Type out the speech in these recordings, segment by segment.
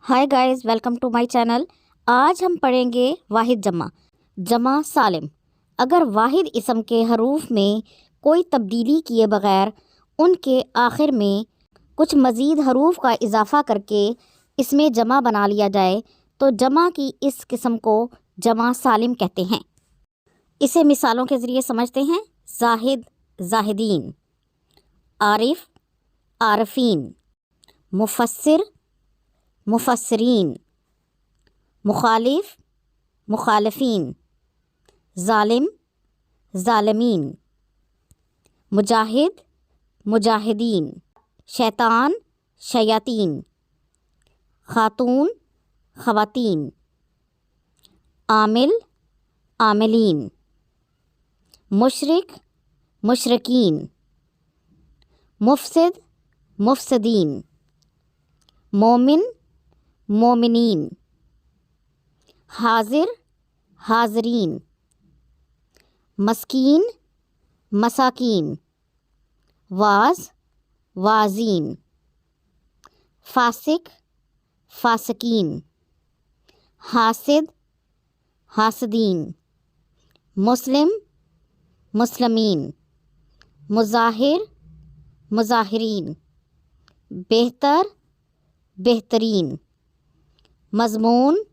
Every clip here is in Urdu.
High guys, welcome to my channel. آج ہم پڑھیں گے واحد جمع سالم۔ اگر واحد اسم کے حروف میں کوئی تبدیلی کیے بغیر ان کے آخر میں کچھ مزید حروف کا اضافہ کر کے اس میں جمع بنا لیا جائے تو جمع کی اس قسم کو جمع سالم کہتے ہیں۔ اسے مثالوں کے ذریعے سمجھتے ہیں۔ زاہد زاہدین، عارف عارفین، مفسر مفسرین، مخالف مخالفین، ظالم ظالمین، مجاہد مجاہدین، شیطان شیاطین، خاتون خواتین، عامل عاملین، مشرک مشرکین، مفسد مفسدین، مومن مومنین، حاضر حاضرین، مسکین مساکین، واعظ واعظین، فاسق فاسقین، حاسد حاسدین، مسلم مسلمین، مظاہر مظاہرین، بہتر بہترین، مضمون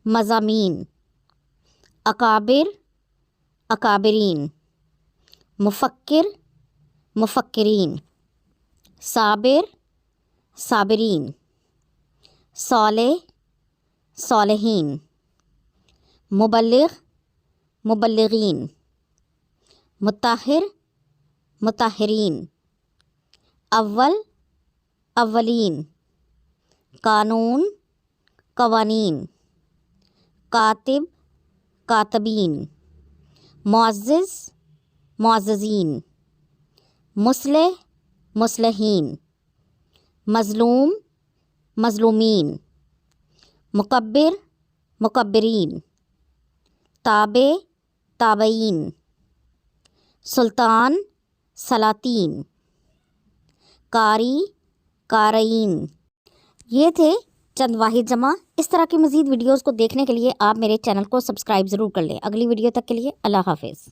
مضامین، اکابر اکابرین، مفکر مفکرین، صابر صابرین، صالح صالحین، مبلغ مبلغین، مطہر مطہرین، اول اولین، قانون قوانین، کاتب کاتبین، معزز معززین، مصلح مصلحین، مظلوم مظلومین، مکبر مکبرین، تابع تابعین، سلطان سلاطین، قاری قارئین۔ یہ تھے چند واحد جمع۔ اس طرح کی مزید ویڈیوز کو دیکھنے کے لیے آپ میرے چینل کو سبسکرائب ضرور کر لیں۔ اگلی ویڈیو تک کے لیے اللہ حافظ۔